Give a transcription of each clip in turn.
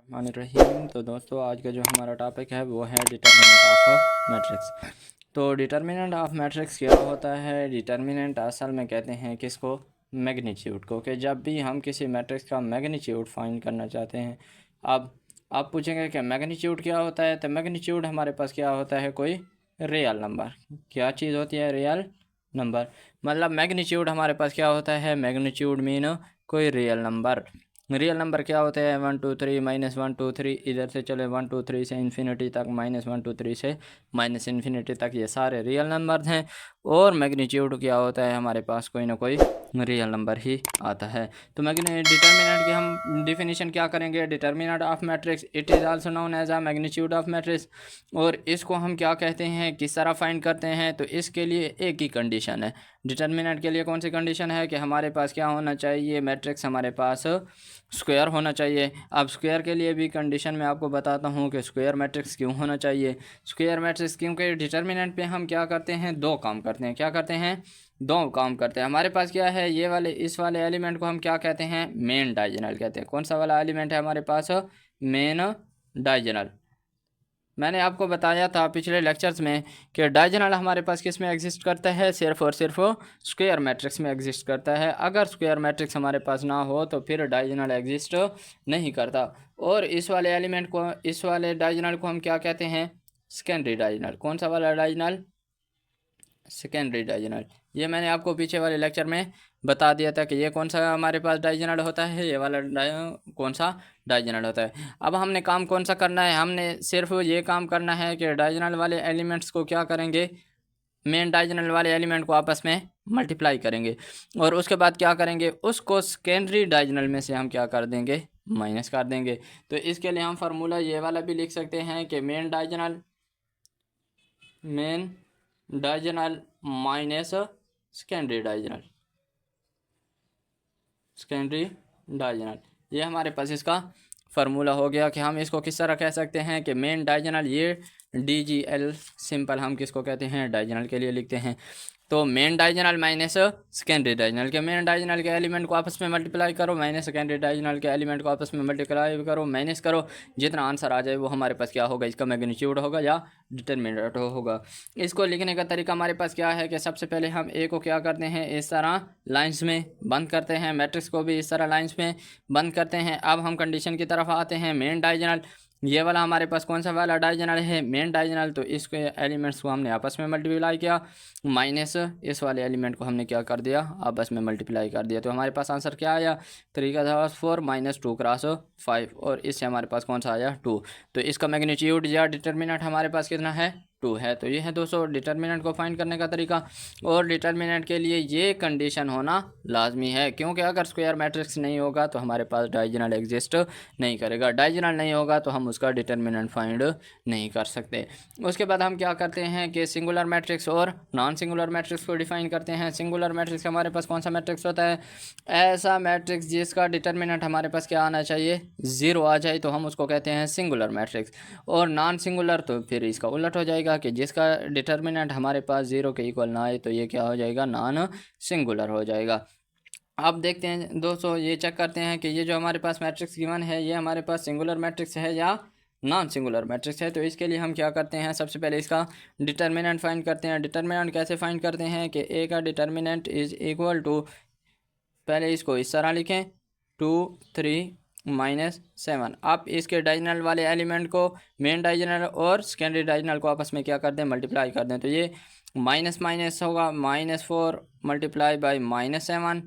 रहीम। तो दोस्तों आज का जो हमारा टॉपिक है वो है डिटर्मिनेंट ऑफ मैट्रिक्स। तो डिटर्मिनेंट ऑफ मैट्रिक्स क्या होता है? डिटर्मिनेंट असल में कहते हैं किसको? मैग्नीट्यूड को। कि जब भी हम किसी मैट्रिक्स का मैग्नीट्यूड फाइंड करना चाहते हैं, अब आप पूछेंगे कि मैग्नीट्यूड क्या होता है, तो मैग्नीट्यूड हमारे पास क्या होता है? कोई रियल नंबर। क्या चीज़ होती है? Real number. मतलब मैग्नीट्यूड हमारे पास क्या होता है? मैग्नीट्यूड मीन कोई रियल नंबर। रियल नंबर क्या होते हैं? 1 2 3 -1 2 3, इधर से चले 1 2 3 से इन्फिनिटी तक, -1 2 3 से माइनस इन्फिनिटी तक, ये सारे रियल नंबर्स हैं। और मैग्नीट्यूड क्या होता है? हमारे पास कोई ना कोई रियल नंबर ही आता है। तो डिटर्मिनेंट की हम डिफिनीशन क्या करेंगे? Determinant of matrix it is also known as a magnitude of matrix. और इसको हम क्या कहते हैं, किस तरह फाइंड करते हैं? तो इसके लिए एक ही कंडीशन है। डिटर्मिनेंट के लिए कौन सी कंडीशन है? कि हमारे पास क्या होना चाहिए? मैट्रिक्स हमारे पास स्क्वायर होना चाहिए। अब स्क्वायर के लिए भी कंडीशन मैं आपको बताता हूँ कि स्क्वायर मैट्रिक्स क्यों होना चाहिए। स्क्वायर मैट्रिक्स क्योंकि डिटर्मिनेंट पे हम क्या करते हैं? दो काम करते हैं। क्या करते हैं? दो काम करते हैं। हमारे पास क्या है? ये वाले, इस वाले एलिमेंट को हम क्या कहते हैं? मेन डायगोनल कहते हैं। कौन सा वाला एलिमेंट है हमारे पास? Main diagonal. मैंने आपको बताया था पिछले लेक्चर्स में कि डायगोनल हमारे पास किस में एग्जिस्ट करता है? सिर्फ और सिर्फ स्क्वायर मैट्रिक्स में एग्जिस्ट करता है। अगर स्क्वायर मैट्रिक्स हमारे पास ना हो तो फिर डायगोनल एग्जिस्ट नहीं करता। और इस वाले एलिमेंट को, इस वाले डायगोनल को हम क्या कहते हैं? Secondary diagonal. कौन सा वाला डायगोनल? Secondary diagonal. ये मैंने आपको पीछे वाले लेक्चर में बता दिया था कि ये कौन सा हमारे पास डायगोनल होता है, ये वाला कौन सा डायगोनल होता है। अब हमने काम कौन सा करना है? हमने सिर्फ ये काम करना है कि डायगोनल वाले एलिमेंट्स को क्या करेंगे? मेन डायगोनल वाले एलिमेंट को आपस में मल्टीप्लाई करेंगे। और उसके बाद क्या करेंगे? उसको सेकेंडरी डायगोनल में से हम क्या कर देंगे? माइनस कर देंगे। तो इसके लिए हम फार्मूला ये वाला भी लिख सकते हैं कि main diagonal minus secondary diagonal. Secondary diagonal, ये हमारे पास इसका फार्मूला हो गया। कि हम इसको किस तरह कह सकते हैं कि मेन डायगोनल, ये DGL सिंपल हम किसको कहते हैं? डायगोनल के लिए लिखते हैं। तो main diagonal minus secondary diagonal के, मेन डायगोनल के एलिमेंट को आपस में मल्टीप्लाई करो, माइनस सेकेंडरी डायगोनल के एलिमेंट को आपस में मल्टीप्लाई करो, माइनस करो। जितना आंसर आ जाए वो हमारे पास क्या होगा? इसका मैग्नीट्यूड होगा या डिटर्मिनेंट होगा। इसको लिखने का तरीका हमारे पास क्या है? कि सबसे पहले हम ए को क्या करते हैं? इस तरह लाइंस में बंद करते हैं। मैट्रिक्स को भी इस तरह लाइंस में बंद करते हैं। अब हम कंडीशन की तरफ आते हैं। मेन डायगोनल, ये वाला हमारे पास कौन सा वाला डायगोनल है? Main diagonal. तो इसके एलिमेंट्स को हमने आपस में मल्टीप्लाई किया, माइनस इस वाले एलिमेंट को हमने क्या कर दिया? आपस में मल्टीप्लाई कर दिया। तो हमारे पास आंसर क्या आया? 3 का 4 -2 × 5, और इससे हमारे पास कौन सा आया? 2। तो इसका मैग्नीट्यूड या डिटर्मिनेंट हमारे पास कितना है? 2 है। तो ये है दोस्तों डिटर्मिनेंट को फाइंड करने का तरीका। और डिटर्मिनेंट के लिए ये कंडीशन होना लाजमी है, क्योंकि अगर स्क्वायर मैट्रिक्स नहीं होगा तो हमारे पास डायगोनल एग्जिस्ट नहीं करेगा। डायगोनल नहीं होगा तो हम उसका डिटर्मिनेंट फाइंड नहीं कर सकते। उसके बाद हम क्या करते हैं कि सिंगुलर मैट्रिक्स और नॉन सिंगुलर मैट्रिक्स को डिफाइन करते हैं। सिंगुलर मैट्रिक्स हमारे पास कौन सा मैट्रिक्स होता है? ऐसा मैट्रिक्स जिसका डिटर्मिनेंट हमारे पास क्या आना चाहिए? 0 आ जाए तो हम उसको कहते हैं सिंगुलर मैट्रिक्स। और नॉन सिंगुलर तो फिर इसका उलट हो जाएगा कि जिसका डिटर्मिनेंट हमारे पास 0 के इक्वल ना आए तो ये क्या हो जाएगा? नॉन सिंगुलर हो जाएगा। अब देखते हैं दोस्तों, ये चेक करते हैं कि ये जो हमारे पास मैट्रिक्स गिवन है ये हमारे पास सिंगुलर मैट्रिक्स है या नॉन सिंगुलर मैट्रिक्स है। तो इसके लिए हम क्या करते हैं? सबसे पहले इसका डिटर्मिनेंट फाइंड करते हैं। डिटर्मिनेंट कैसे फाइंड करते हैं? कि ए का डिटर्मिनेंट इज इक्वल टू, पहले इसको इस तरह लिखें, 2 3 -7। आप इसके डायगोनल वाले एलिमेंट को, मेन डायगोनल और सेकेंडरी डायगोनल को आपस में क्या कर दें? मल्टीप्लाई कर दें। तो ये माइनस माइनस होगा, -4 मल्टीप्लाई बाई -7,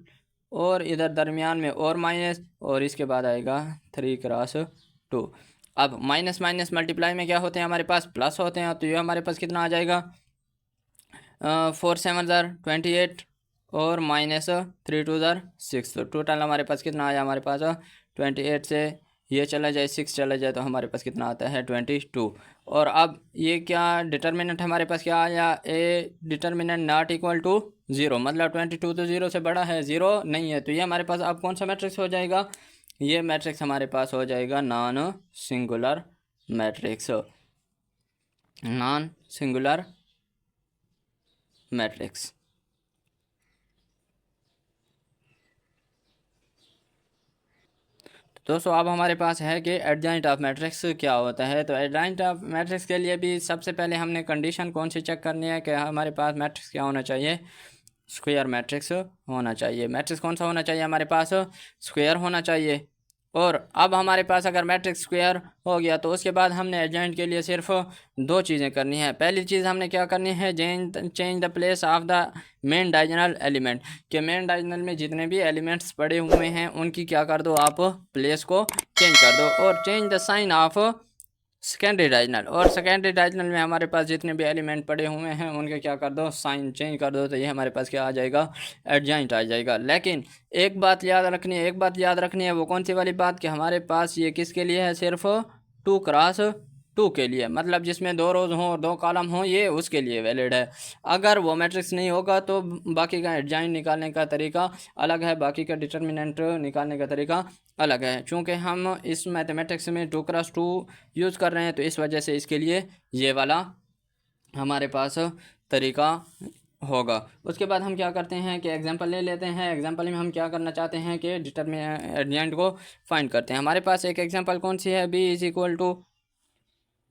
और इधर दरमियान में और माइनस, और इसके बाद आएगा 3 × 2। अब माइनस माइनस मल्टीप्लाई में क्या होते हैं? हमारे पास प्लस होते हैं। तो ये हमारे पास कितना आ जाएगा? 4 7 28, और -3 2 6। तो टोटल हमारे पास कितना आया? हमारे पास 28 से ये चला जाए, 6 चला जाए, तो हमारे पास कितना आता है? 22। और अब ये क्या डिटर्मिनेंट हमारे पास क्या आया? A determinant not equal to 0, मतलब 22 तो 0 से बड़ा है, 0 नहीं है। तो ये हमारे पास अब कौन सा मैट्रिक्स हो जाएगा? ये मैट्रिक्स हमारे पास हो जाएगा non singular matrix. Non singular matrix. दोस्तों अब हमारे पास है कि एडजॉइंट ऑफ मैट्रिक्स क्या होता है। तो एडजॉइंट ऑफ मैट्रिक्स के लिए भी सबसे पहले हमने कंडीशन कौन सी चेक करनी है कि हमारे पास मैट्रिक्स क्या होना चाहिए, स्क्वायर मैट्रिक्स होना चाहिए। मैट्रिक्स कौन सा होना चाहिए, हमारे पास स्क्वायर होना चाहिए। और अब हमारे पास अगर मैट्रिक्स स्क्वायर हो गया तो उसके बाद हमने एडजॉइंट के लिए सिर्फ दो चीज़ें करनी है। पहली चीज़ हमने क्या करनी है, change the place of the main diagonal element, कि मेन डायगोनल में जितने भी एलिमेंट्स पड़े हुए हैं उनकी क्या कर दो, आप प्लेस को चेंज कर दो। और change the sign of secondary diagonal, और सेकेंडरी डायगोनल में हमारे पास जितने भी एलिमेंट पड़े हुए हैं उनके क्या कर दो, साइन चेंज कर दो। तो ये हमारे पास क्या आ जाएगा, एडजॉइंट आ जाएगा। लेकिन एक बात याद रखनी है, वो कौन सी वाली बात, कि हमारे पास ये किसके लिए है, सिर्फ 2x2 के लिए, मतलब जिसमें 2 रोज हों और 2 कॉलम हों, ये उसके लिए वैलिड है। अगर वो मैट्रिक्स नहीं होगा तो बाकी का एडजॉइंट निकालने का तरीका अलग है, बाकी का डिटर्मिनेंट निकालने का तरीका अलग है। चूँकि हम इस मैथमेटिक्स में 2x2 यूज़ कर रहे हैं तो इस वजह से इसके लिए ये वाला हमारे पास तरीका होगा। उसके बाद हम क्या करते हैं कि एग्जांपल ले लेते हैं। एग्जांपल में हम क्या करना चाहते हैं कि एडजॉइंट को फाइंड करते हैं। हमारे पास एक एग्जांपल कौन सी है, b =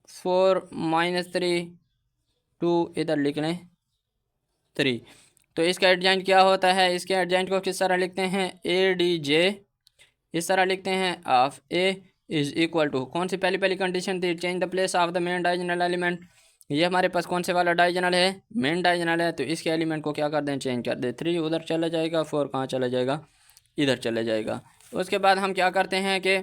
4 - 3 2, इधर लिख लें 3। तो इसका एडजॉइंट क्या होता है, इसके एडजॉइंट को किस तरह लिखते हैं, ADJ इस तरह लिखते हैं ऑफ A = कौन सी पहली कंडीशन थी, change the place of the main diagonal element. ये हमारे पास कौन से वाला डायगोनल है, मेन डायगोनल है, तो इसके एलिमेंट को क्या कर दें, चेंज कर दें। 3 उधर चला जाएगा, 4 कहाँ चला जाएगा, इधर चला जाएगा। उसके बाद हम क्या करते हैं कि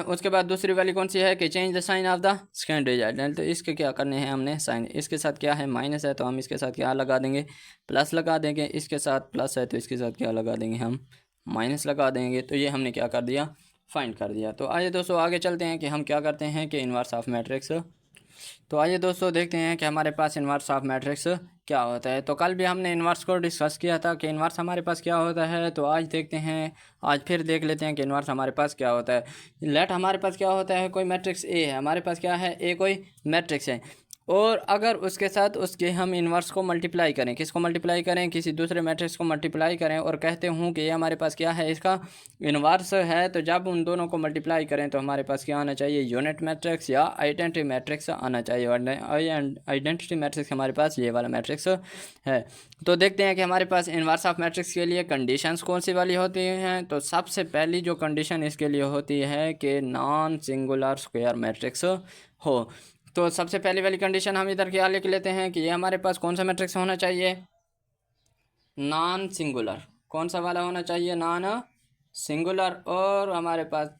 उसके बाद दूसरी वाली कौन सी है कि change the sign of the secondary diagonal. तो इसके क्या करने हैं हमने, साइन इसके साथ क्या है, माइनस है, तो हम इसके साथ क्या लगा देंगे, प्लस लगा देंगे। इसके साथ प्लस है तो इसके साथ क्या लगा देंगे, हम माइनस लगा देंगे। तो ये हमने क्या कर दिया, फाइंड कर दिया। तो आइए दोस्तों आगे चलते हैं कि हम क्या करते हैं कि इन्वर्स ऑफ मैट्रिक्स। तो आइए दोस्तों देखते हैं कि हमारे पास इन्वर्स ऑफ मैट्रिक्स क्या होता है। तो कल भी हमने इन्वर्स को डिस्कस किया था कि इन्वर्स हमारे पास क्या होता है। तो आज देखते हैं, आज फिर देख लेते हैं कि इन्वर्स हमारे पास क्या होता है। लेट हमारे पास क्या होता है, कोई मैट्रिक्स ए है, हमारे पास क्या है, ए कोई मैट्रिक्स है, और अगर उसके साथ उसके हम इन्वर्स को मल्टीप्लाई करें, किसको मल्टीप्लाई करें, किसी दूसरे मैट्रिक्स को मल्टीप्लाई करें, और कहते हूँ कि ये हमारे पास क्या है, इसका इन्वर्स है, तो जब उन दोनों को मल्टीप्लाई करें तो हमारे पास क्या आना चाहिए, यूनिट मैट्रिक्स या आइडेंटिटी मैट्रिक्स आना चाहिए। और आइडेंटिटी मैट्रिक्स हमारे पास ये वाला मैट्रिक्स है। तो देखते हैं कि हमारे पास इन्वर्स ऑफ मैट्रिक्स के लिए कंडीशंस कौन सी वाली होती हैं। तो सबसे पहली जो कंडीशन इसके लिए होती है कि नॉन सिंगुलर स्क्वायर मैट्रिक्स हो। तो सबसे पहली वाली कंडीशन हम इधर क्या लिख लेते हैं कि ये हमारे पास कौन सा मैट्रिक्स होना चाहिए, नॉन सिंगुलर। कौन सा वाला होना चाहिए, नॉन सिंगुलर। और हमारे पास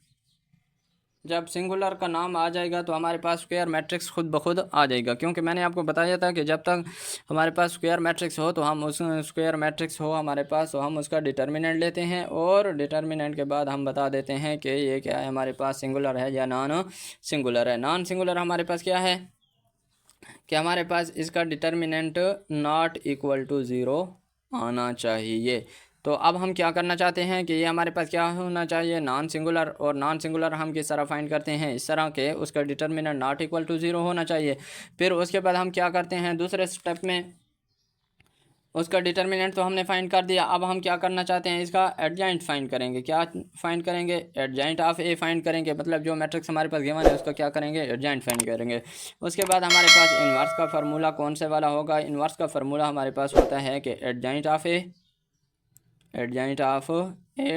जब सिंगुलर का नाम आ जाएगा तो हमारे पास स्क्वायर मैट्रिक्स खुद ब खुद आ जाएगा, क्योंकि मैंने आपको बताया था कि जब तक हमारे पास स्क्वायर मैट्रिक्स हो तो हम उस स्क्वायर मैट्रिक्स हो हमारे पास, तो हम उसका डिटर्मिनेंट लेते हैं, और डिटर्मिनेंट के बाद हम बता देते हैं कि ये क्या है, हमारे पास सिंगुलर है या नॉन सिंगुलर है। नॉन सिंगुलर हमारे पास क्या है कि हमारे पास इसका डिटर्मिनेंट नॉट इक्वल टू 0 आना चाहिए। तो अब हम क्या करना चाहते हैं कि ये हमारे पास क्या होना चाहिए, नॉन सिंगुलर। और नॉन सिंगुलर हम किस तरह फाइंड करते हैं, इस तरह के उसका डिटर्मिनेंट नॉट इक्वल टू 0 होना चाहिए। फिर उसके बाद हम क्या करते हैं, दूसरे स्टेप में उसका डिटर्मिनेंट तो हमने फाइंड कर दिया। अब हम क्या करना चाहते हैं, इसका एडजॉइंट फाइंड करेंगे। क्या फाइंड करेंगे, एडजॉइंट ऑफ ए फाइंड करेंगे, मतलब जो मैट्रिक्स हमारे पास गिवन है उसका क्या करेंगे, एडजॉइंट फाइंड करेंगे। उसके बाद हमारे पास इन्वर्स का फार्मूला कौन से वाला होगा, इन्वर्स का फार्मूला हमारे पास होता है कि adjoint of A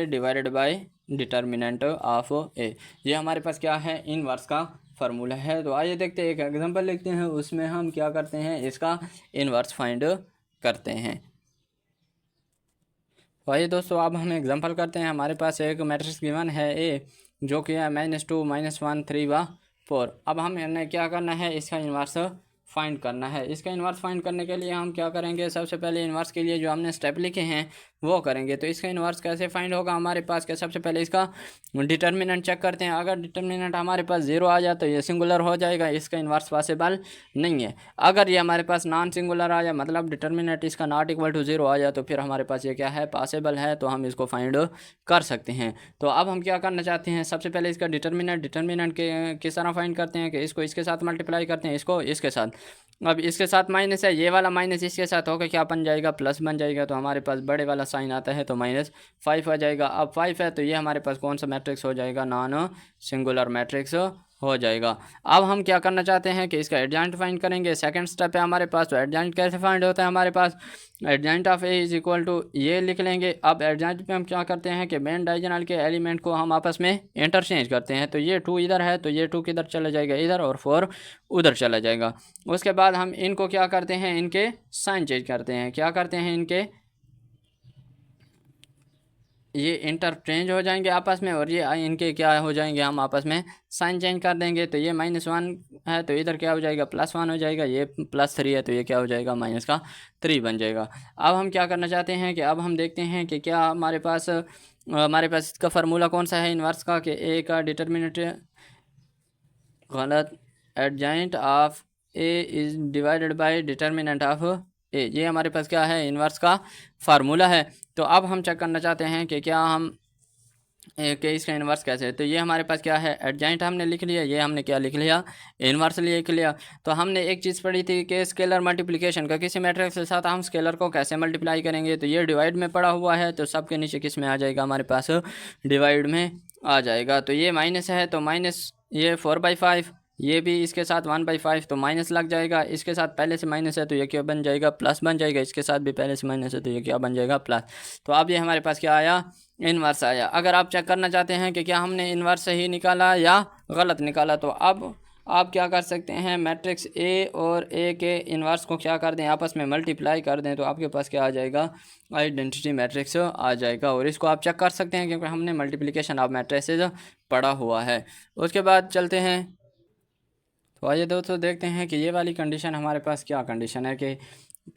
divided by determinant of A. ये हमारे पास क्या है, इन्वर्स का फार्मूला है। तो आइए देखते हैं, एक एग्जांपल लिखते हैं, उसमें हम क्या करते हैं, इसका इन्वर्स फाइंड करते हैं। तो आइए दोस्तों अब हम एग्जांपल करते हैं। हमारे पास एक मैट्रिक्स गिवन है ए, जो कि है -2 -1 3 व 4। अब हमें क्या करना है, इसका इन्वर्स फाइंड करना है। इसका इन्वर्स फाइंड करने के लिए हम क्या करेंगे, सबसे पहले इन्वर्स के लिए जो हमने स्टेप लिखे हैं वो करेंगे। तो इसका इन्वर्स कैसे फाइंड होगा हमारे पास, के सबसे पहले इसका डिटर्मिनेंट चेक करते हैं। अगर डिटर्मिनेंट हमारे पास 0 आ जाए तो ये सिंगुलर हो जाएगा, इसका इन्वर्स पॉसिबल नहीं है। अगर ये हमारे पास नॉन सिंगुलर आ जाए, मतलब डिटर्मिनेंट इसका नॉट इक्वल टू 0 आ जाए, तो फिर हमारे पास ये क्या है, पॉसिबल है, तो हम इसको फाइंड कर सकते हैं। तो अब हम क्या करना चाहते हैं, सबसे पहले इसका डिटर्मिनेंट के किस तरह फाइंड करते हैं कि इसको इसके साथ मल्टीप्लाई करते हैं, इसको इसके साथ। अब इसके साथ माइनस है, ये वाला माइनस इसके साथ होकर क्या बन जाएगा, प्लस बन जाएगा। तो हमारे पास बड़े वाला साइन आता है तो -5 आ जाएगा। अब 5 है तो ये हमारे पास कौन सा मैट्रिक्स हो जाएगा, नॉन सिंगुलर मैट्रिक्स हो जाएगा। अब हम क्या करना चाहते हैं कि इसका एडजॉइंट फाइंड करेंगे। सेकंड स्टेप है हमारे पास। तो एडजॉइंट कैसे फाइंड होता है हमारे पास, adjoint of A is equal to ये लिख लेंगे। अब एडजॉइंट पे हम क्या करते हैं कि मेन डायगोनल के एलिमेंट को हम आपस में इंटरचेंज करते हैं। तो ये 2 इधर है तो ये 2 किधर चला जाएगा, इधर, और 4 उधर चला जाएगा। उसके बाद हम इनको क्या करते हैं, इनके साइन चेंज करते हैं। क्या करते हैं, इनके ये इंटरचेंज हो जाएंगे आपस में, और ये इनके क्या हो जाएंगे, हम आपस में साइन चेंज कर देंगे। तो ये -1 है तो इधर क्या हो जाएगा, +1 हो जाएगा। ये +3 है तो ये क्या हो जाएगा, -3 बन जाएगा। अब हम क्या करना चाहते हैं कि अब हम देखते हैं कि क्या हमारे पास इसका फार्मूला कौन सा है इन्वर्स का, कि ए का डिटर्मिनेंट गलत, adjoint of A is divided by determinant of A, ये हमारे पास क्या है, इन्वर्स का फार्मूला है। तो अब हम चेक करना चाहते हैं कि क्या हम कि इसका इन्वर्स कैसे है। तो ये हमारे पास क्या है, एडजॉइंट हमने लिख लिया, ये हमने क्या लिख लिया, इन्वर्स लिख लिया। तो हमने एक चीज़ पढ़ी थी कि स्केलर मल्टीप्लिकेशन का, किसी मैट्रिक्स के साथ हम स्केलर को कैसे मल्टीप्लाई करेंगे। तो ये डिवाइड में पड़ा हुआ है तो सब के नीचे किस में आ जाएगा, हमारे पास डिवाइड में आ जाएगा। तो ये माइनस है तो माइनस, ये 4/5, ये भी इसके साथ 1/5 तो माइनस लग जाएगा। इसके साथ पहले से माइनस है तो ये क्या बन जाएगा, प्लस बन जाएगा। इसके साथ भी पहले से माइनस है तो ये क्या बन जाएगा, प्लस। तो अब ये हमारे पास क्या आया, इन्वर्स आया। अगर आप चेक करना चाहते हैं कि क्या हमने इन्वर्स सही निकाला या गलत निकाला, तो अब आप क्या कर सकते हैं, मैट्रिक्स ए और ए के इन्वर्स को क्या कर दें, आपस में मल्टीप्लाई कर दें। तो आपके पास क्या आ जाएगा, आइडेंटिटी मैट्रिक्स आ जाएगा। और इसको आप चेक कर सकते हैं क्योंकि हमने मल्टीप्लिकेशन ऑफ मैट्रिसेस पढ़ा हुआ है। उसके बाद चलते हैं, तो आइए दोस्तों देखते हैं कि ये वाली कंडीशन हमारे पास क्या कंडीशन है। कि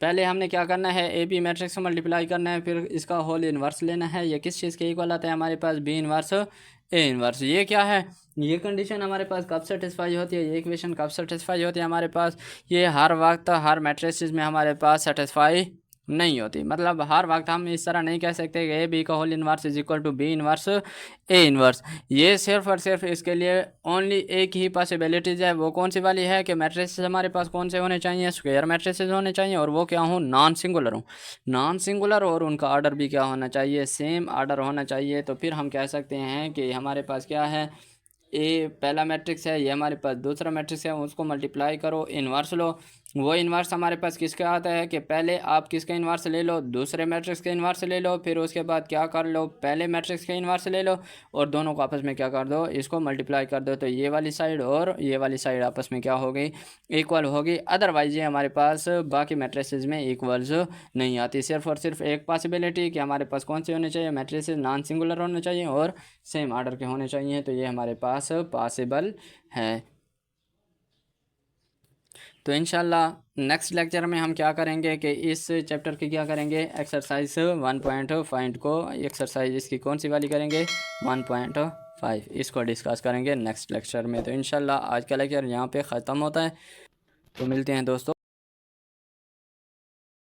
पहले हमने क्या करना है, ए बी मैट्रिक्स को मल्टीप्लाई करना है, फिर इसका होल इन्वर्स लेना है। ये किस चीज़ के इक्वल आता है हमारे पास, बी इन्वर्स ए इन्वर्स। ये क्या है, ये कंडीशन हमारे पास कब सेटिस्फाई होती है, ये इक्वेशन कब सेटिस्फाई होती है हमारे पास, ये हर वक्त हर मैट्रिसेस में हमारे पास सेटिस्फाई नहीं होती। मतलब हर वक्त हम इस तरह नहीं कह सकते कि ए बी का whole inverse is equal to B inverse A inverse. ये सिर्फ और सिर्फ इसके लिए ओनली एक ही पॉसिबिलिटीज़ है। वो कौन सी वाली है कि मैट्रिसेस हमारे पास कौन से होने चाहिए, स्क्वायर मैट्रिसेस होने चाहिए, और वो क्या हों, नॉन सिंगुलर हों। नॉन सिंगुलर और उनका ऑर्डर भी क्या होना चाहिए, सेम ऑर्डर होना चाहिए। तो फिर हम कह सकते हैं कि हमारे पास क्या है, ए पहला मैट्रिक्स है, ये हमारे पास दूसरा मैट्रिक्स है, उसको मल्टीप्लाई करो, इन्वर्स लो। वो इन्वर्स हमारे पास किसका आता है कि पहले आप किसका इन्वर्स ले लो, दूसरे मैट्रिक्स का इन्वर्स ले लो, फिर उसके बाद क्या कर लो, पहले मैट्रिक्स का इन्वर्स ले लो, और दोनों को आपस में क्या कर दो, इसको मल्टीप्लाई कर दो। तो ये वाली साइड और ये वाली साइड आपस में क्या हो गई, इक्वल होगी। अदरवाइज ये हमारे पास बाकी मैट्रिसेस में इक्वल्स नहीं आती। सिर्फ और सिर्फ एक पॉसिबिलिटी कि हमारे पास कौन से होने चाहिए, मैट्रिसेस नॉन सिंगुलर होने चाहिए और सेम ऑर्डर के होने चाहिए। तो ये हमारे पास पॉसिबल है। तो इंशाल्लाह नेक्स्ट लेक्चर में हम क्या करेंगे कि इस चैप्टर की क्या करेंगे, एक्सरसाइज 1.5 को, एक्सरसाइज इसकी कौन सी वाली करेंगे, 1.5, इसको डिस्कस करेंगे नेक्स्ट लेक्चर में। तो इंशाल्लाह आज का लेक्चर यहाँ पे ख़त्म होता है। तो मिलते हैं दोस्तों।